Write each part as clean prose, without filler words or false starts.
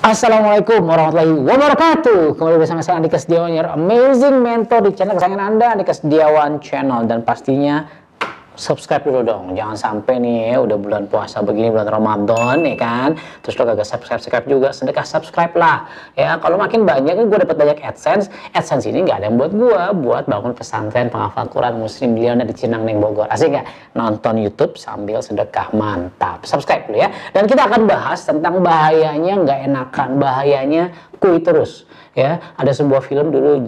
Assalamualaikum warahmatullahi wabarakatuh. Kembali bersama saya Andika Setiawan, your amazing mentor di channel kesayangan Anda, Andika Setiawan Channel. Dan pastinya subscribe dulu dong, jangan sampai nih ya udah bulan puasa begini, bulan Ramadan ya kan, terus lo kagak subscribe juga, sedekah subscribe lah ya. Kalau makin banyak gue dapat banyak AdSense ini nggak ada yang buat gue buat bangun pesantren penghafal Quran Muslim Milioner di Cinang Neng Bogor. Asik nggak? Nonton YouTube sambil sedekah, mantap. Subscribe dulu ya. Dan kita akan bahas tentang bahayanya nggak enakan, bahayanya kuy terus ya. Ada sebuah film dulu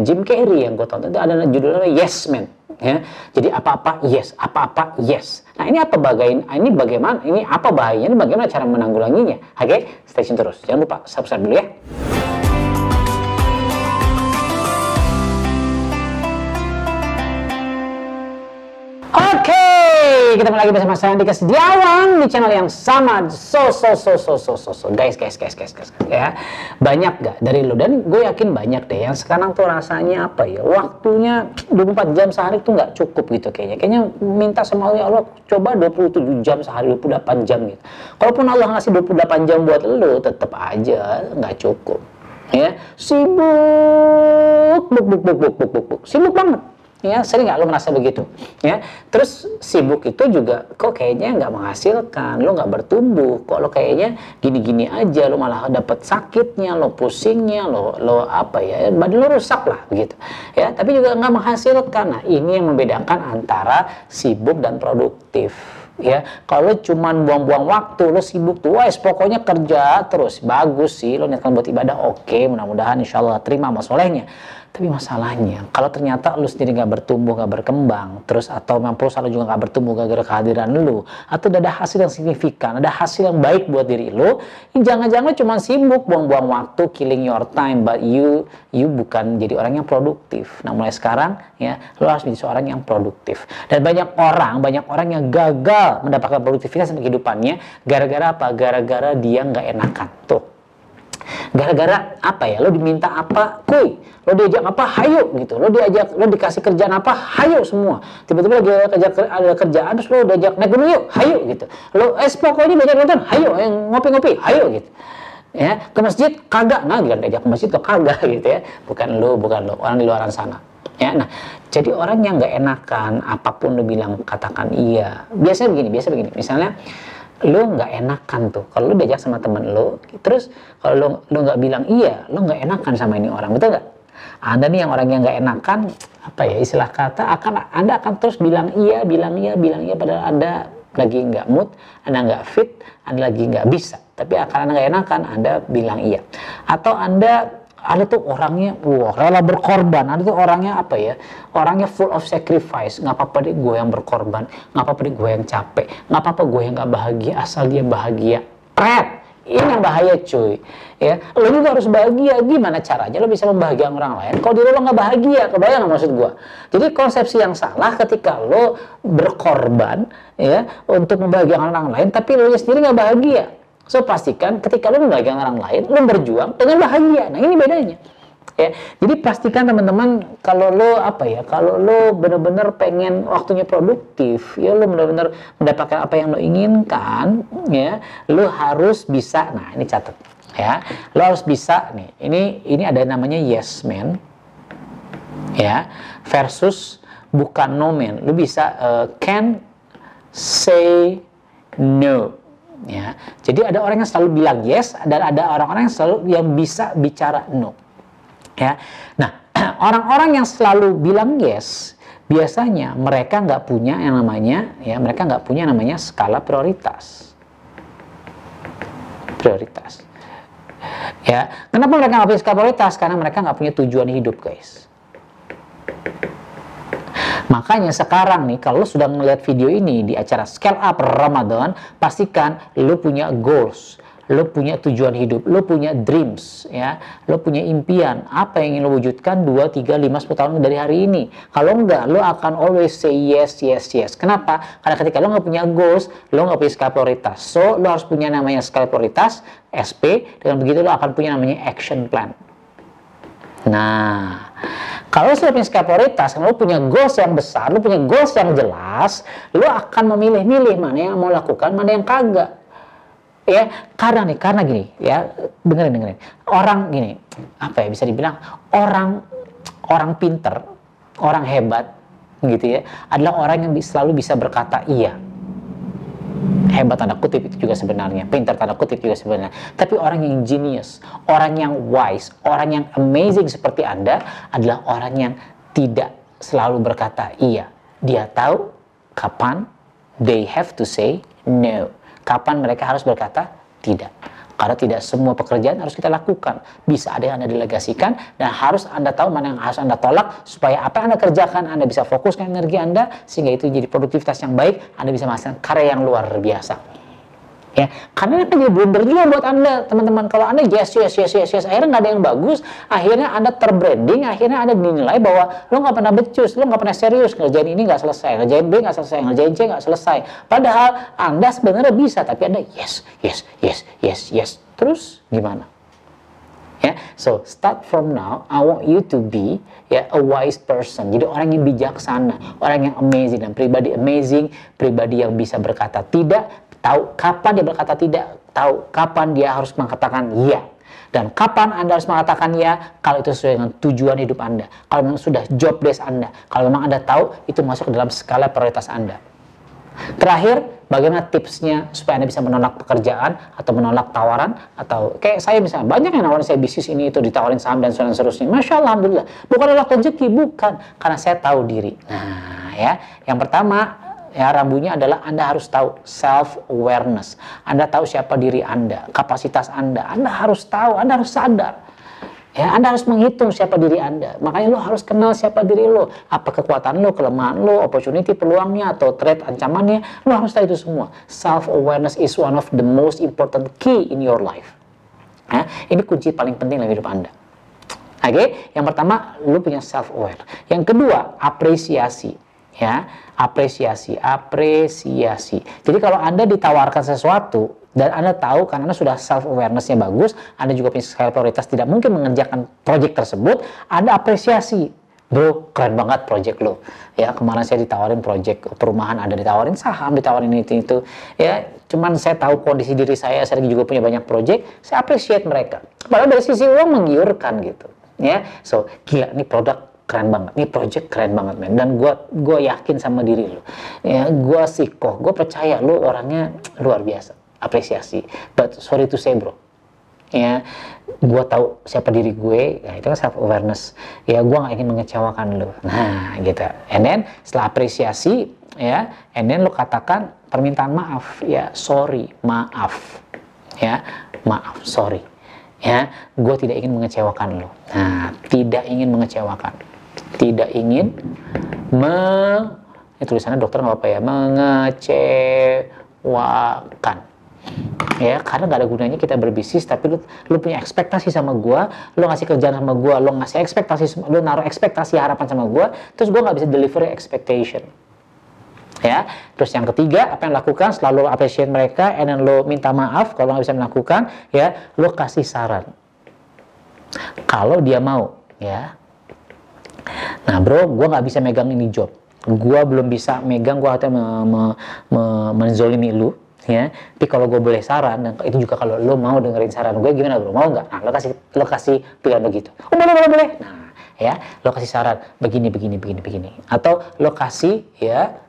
Jim Carrey yang gue tonton, itu ada judulnya Yes Man. Ya, jadi apa-apa yes, apa-apa yes. Nah ini apa bagaimana, ini apa bahayanya, ini bagaimana cara menanggulanginya? Oke, stay tune terus. Jangan lupa subscribe dulu ya. Oke, kita kembali lagi bersama saya Andika Setiawan di channel yang sama. Guys ya. Banyak gak dari lo, dan gue yakin banyak deh yang sekarang tuh rasanya apa ya, waktunya 24 jam sehari tuh nggak cukup gitu kayaknya minta sama Allah, ya Allah coba 27 jam sehari, 28 jam gitu. Kalaupun Allah ngasih 28 jam buat lo, tetap aja nggak cukup ya. Sibuk sibuk banget ya. Sering nggak lo merasa begitu ya? Terus sibuk itu juga kok kayaknya nggak menghasilkan, lo nggak bertumbuh, kok lo kayaknya gini-gini aja, lo malah dapet sakitnya, lo pusingnya, lo apa ya, badan lo rusak lah begitu ya. Tapi juga nggak menghasilkan. Nah ini yang membedakan antara sibuk dan produktif ya. Kalau cuman buang-buang waktu, lo sibuk tuh, wah pokoknya kerja terus, bagus sih, lo niatkan buat ibadah, oke, mudah-mudahan insya Allah terima amal solehnya. Tapi masalahnya, kalau ternyata lu sendiri nggak bertumbuh, nggak berkembang, terus atau memang perusahaan lu juga nggak bertumbuh gara-gara kehadiran lu, atau ada hasil yang signifikan, ada hasil yang baik buat diri lu, jangan-jangan cuma sibuk, buang-buang waktu, killing your time, but you bukan jadi orang yang produktif. Nah mulai sekarang ya, lu harus menjadi seorang yang produktif. Dan banyak orang yang gagal mendapatkan produktivitas dalam kehidupannya, gara-gara apa? Gara-gara dia nggak enakan tuh. Gara-gara apa ya, lo diminta apa, kuy, lo diajak apa, hayo gitu, lo dikasih kerjaan apa, hayo semua. Tiba-tiba lagi ada kerjaan, terus lo diajak naik gunung yuk, hayo gitu. Lo pokoknya diajak nonton, hayo, yang ngopi-ngopi, hayo gitu. Ya, ke masjid kagak, nah diajak ke masjid kok kagak gitu ya. Bukan lo, orang di luaran sana. Ya, nah, jadi orang yang nggak enakan, apapun lo bilang katakan iya. Biasanya begini, misalnya lo nggak enakan tuh kalau lo diajak sama temen lo, terus kalau lo nggak bilang iya, lo nggak enakan sama ini orang, betul nggak? Anda nih yang orang yang nggak enakan, apa ya istilah kata, Anda akan terus bilang iya, padahal Anda lagi nggak mood, Anda nggak fit, Anda lagi nggak bisa, tapi akan Anda nggak enakan, Anda bilang iya. Atau ada tuh orangnya, rela berkorban. Ada tuh orangnya apa ya? Orangnya full of sacrifice. Nggak apa-apa deh gue yang berkorban. Nggak apa-apa deh gue yang capek. Nggak apa-apa gue yang nggak bahagia, asal dia bahagia. Ini yang bahaya cuy. Ya, lo juga harus bahagia. Gimana caranya lo bisa membahagiakan orang lain kalau diri lo nggak bahagia? Kebayang nggak maksud gue? Jadi konsepsi yang salah ketika lo berkorban ya untuk membahagiakan orang lain, tapi lo sendiri nggak bahagia. So pastikan ketika lo membahagiakan orang lain, lo berjuang dengan bahagia. Nah ini bedanya. Ya, jadi pastikan teman-teman kalau lo benar-benar pengen waktunya produktif, ya lo benar-benar mendapatkan apa yang lo inginkan, ya lo harus bisa. Nah ini catat, ya lo harus bisa nih. Ini ada namanya yes man, ya versus bukan no man. Lo bisa can say no. Ya, jadi ada orang yang selalu bilang yes dan ada orang-orang yang bisa bicara no. Ya, nah orang-orang yang selalu bilang yes biasanya mereka nggak punya yang namanya skala prioritas. Ya, kenapa mereka nggak punya skala prioritas? Karena mereka nggak punya tujuan hidup, guys. Makanya sekarang nih kalau lo sudah ngeliat video ini di acara Scale Up Ramadan, pastikan lo punya goals, lo punya tujuan hidup, lo punya dreams, ya, lo punya impian, apa yang ingin lo wujudkan 2, 3, 5, 10 tahun dari hari ini. Kalau enggak, lo akan always say yes. Kenapa? Karena ketika lo nggak punya goals, lo nggak punya skala prioritas. So, lo harus punya namanya skala prioritas, SP, dengan begitu lo akan punya namanya action plan. Nah, kalau sudah punya skala prioritas, lo punya goals yang besar, lo punya goals yang jelas, lo akan memilih-milih mana yang mau lakukan, mana yang kagak. Ya, karena gini, ya, dengerin. Orang gini, apa ya bisa dibilang orang pinter, orang hebat, gitu ya, adalah orang yang selalu bisa berkata iya. Hebat tanda kutip itu juga sebenarnya, pintar tanda kutip juga sebenarnya. Tapi orang yang genius, orang yang wise, orang yang amazing seperti Anda adalah orang yang tidak selalu berkata iya. Dia tahu kapan they have to say no. Kapan mereka harus berkata tidak. Karena tidak semua pekerjaan harus kita lakukan. Bisa ada yang Anda delegasikan dan harus Anda tahu mana yang harus Anda tolak supaya apa yang Anda kerjakan Anda bisa fokuskan energi Anda sehingga itu jadi produktivitas yang baik, Anda bisa menghasilkan karya yang luar biasa. Ya, karena itu jadi blunder juga buat Anda, teman-teman. Kalau Anda yes, akhirnya nggak ada yang bagus, akhirnya Anda terbranding, akhirnya Anda dinilai bahwa lo nggak pernah becus, lo nggak pernah serius, ngerjain ini nggak selesai, ngerjain B nggak selesai, ngerjain C nggak selesai. Padahal Anda sebenarnya bisa, tapi Anda yes. Terus gimana? Ya, so start from now, I want you to be a wise person. Jadi orang yang bijaksana, orang yang amazing dan pribadi amazing, pribadi yang bisa berkata tidak. Tahu kapan dia berkata tidak, tahu kapan dia harus mengatakan ya. Dan kapan Anda harus mengatakan ya, kalau itu sesuai dengan tujuan hidup Anda. Kalau memang sudah job desk Anda. Kalau memang Anda tahu, itu masuk ke dalam skala prioritas Anda. Terakhir, bagaimana tipsnya supaya Anda bisa menolak pekerjaan atau menolak tawaran? Atau kayak saya misalnya, banyak yang nawarin saya bisnis ini itu, ditawarin saham dan seterusnya. Masya Allah, Alhamdulillah. Bukan nolak rezeki, bukan. Karena saya tahu diri. Nah ya, yang pertama, ya, rambunya adalah Anda harus tahu self-awareness. Anda tahu siapa diri Anda, kapasitas Anda. Anda harus tahu, Anda harus sadar. Ya, Anda harus menghitung siapa diri Anda. Makanya lo harus kenal siapa diri lo. Apa kekuatan lo, kelemahan lo, opportunity, peluangnya, atau threat, ancamannya. Lo harus tahu itu semua. Self-awareness is one of the most important key in your life. Ya, ini kunci paling penting dalam hidup Anda. Oke, yang pertama, lo punya self-aware. Yang kedua, apresiasi. Ya, apresiasi. Jadi kalau Anda ditawarkan sesuatu dan Anda tahu karena Anda sudah self awareness-nya bagus, Anda juga punya skala prioritas, tidak mungkin mengerjakan proyek tersebut, Anda apresiasi. Bro, keren banget proyek lo. Ya, kemarin saya ditawarin proyek perumahan, ada ditawarin saham, ditawarin itu. Ya, cuman saya tahu kondisi diri saya juga punya banyak proyek, saya appreciate mereka. Padahal dari sisi uang menggiurkan gitu. Ya, so gila nih produk keren banget, nih project keren banget men, dan gue yakin sama diri lo, ya gue sikoh, gue percaya lo orangnya luar biasa, apresiasi, but sorry to say bro, ya gue tahu siapa diri gue, ya itu kan self awareness, ya gue nggak ingin mengecewakan lo, nah gitu, and then setelah apresiasi, ya, and then lo katakan permintaan maaf, ya sorry, maaf, ya maaf, sorry. Ya, gue tidak ingin mengecewakan lo. Nah, tidak ingin mengecewakan. Tidak ingin ini tulisannya dokter nggak apa ya, mengecewakan. Ya, karena nggak ada gunanya kita berbisnis, tapi lu punya ekspektasi sama gue, lu ngasih kerjaan sama gue, lu ngasih ekspektasi, lu naruh ekspektasi harapan sama gue, terus gue nggak bisa deliver expectation. Ya, terus yang ketiga, apa yang lakukan, selalu appreciate mereka, and then lo minta maaf kalau nggak bisa melakukan, ya, lo kasih saran. Kalau dia mau, ya. Nah bro, gue nggak bisa megang ini job, gue belum bisa megang, gue akan menzolimi lu, ya. Tapi kalau gue boleh saran, dan itu juga kalau lo mau dengerin saran gue, gimana bro, mau nggak? Nah, lo kasih pilihan begitu. Oh boleh. Nah, ya, lo kasih saran begini. Atau lo kasih, ya,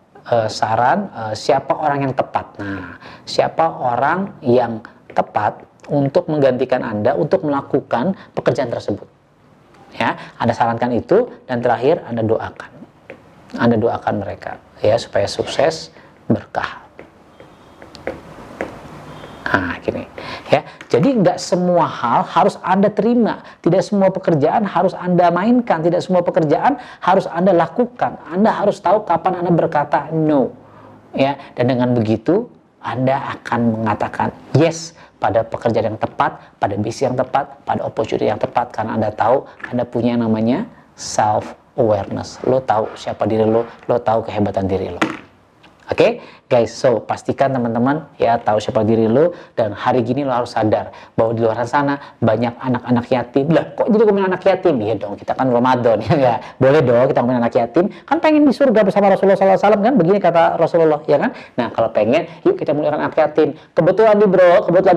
saran siapa orang yang tepat. Nah, siapa orang yang tepat untuk menggantikan Anda untuk melakukan pekerjaan tersebut. Ya, Anda sarankan itu, dan terakhir Anda doakan. Anda doakan mereka, ya, supaya sukses, berkah. Nah, gini, ya. Jadi nggak semua hal harus Anda terima, tidak semua pekerjaan harus Anda mainkan, tidak semua pekerjaan harus Anda lakukan. Anda harus tahu kapan Anda berkata no, ya. Dan dengan begitu Anda akan mengatakan yes pada pekerjaan yang tepat, pada bisnis yang tepat, pada opportunity yang tepat, karena Anda tahu Anda punya yang namanya self awareness. Lo tahu siapa diri lo tahu kehebatan diri lo. Oke, guys, so pastikan teman-teman ya tahu siapa diri lo, dan hari gini lo harus sadar bahwa di luar sana banyak anak-anak yatim. Lah, kok jadi ngomongin anak yatim? Iya dong, kita kan Ramadan ya nggak? Boleh dong kita ngomongin anak yatim. Kan pengen di surga bersama Rasulullah SAW kan? Begini kata Rasulullah ya kan? Nah, kalau pengen, yuk kita muliakan anak yatim. Kebetulan nih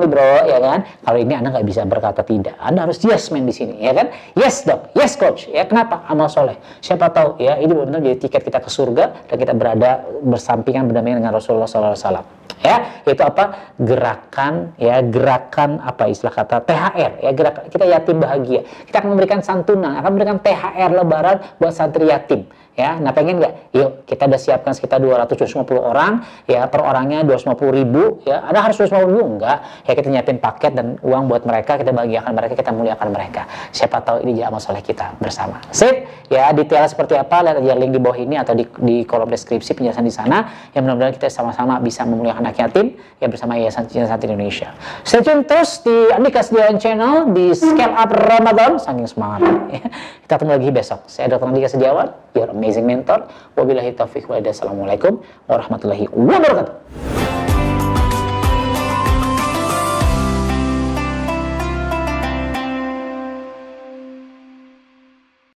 bro, ya kan? Kalau ini Anda nggak bisa berkata tidak. Anda harus yes man di sini ya kan? Yes dong, yes coach. Ya kenapa? Amal soleh. Siapa tahu ya ini benar jadi tiket kita ke surga dan kita berada bersampingan berdampingan dengan Rasulullah SAW. Ya, itu apa? Gerakan apa istilah kata THR ya, gerakan kita yatim bahagia. Kita akan memberikan santunan, akan memberikan THR lebaran buat santri yatim. Ya, nah pengen nggak? Yuk, kita udah siapkan sekitar 250 orang, ya per orangnya 250.000, ya. Ada harus 250.000 enggak? Ya kita nyiapin paket dan uang buat mereka, kita bahagiakan mereka, kita muliakan mereka. Siapa tahu ini jadi amal soleh kita bersama. Sip, ya detailnya seperti apa? Lihat aja link di bawah ini atau di kolom deskripsi penjelasan di sana. Yang mudah-mudahan kita sama-sama bisa memuliakan anak yatim ya bersama Yayasan Cinta Santri Indonesia. Stay tune terus di Andika Setiawan Channel di Scale Up Ramadan, saking semangat. Ya. Kita ketemu lagi besok. Saya Dr. Andika Setiawan, your amazing mentor. Wabillahi taufiq wa hidayah. Assalamualaikum warahmatullahi wabarakatuh.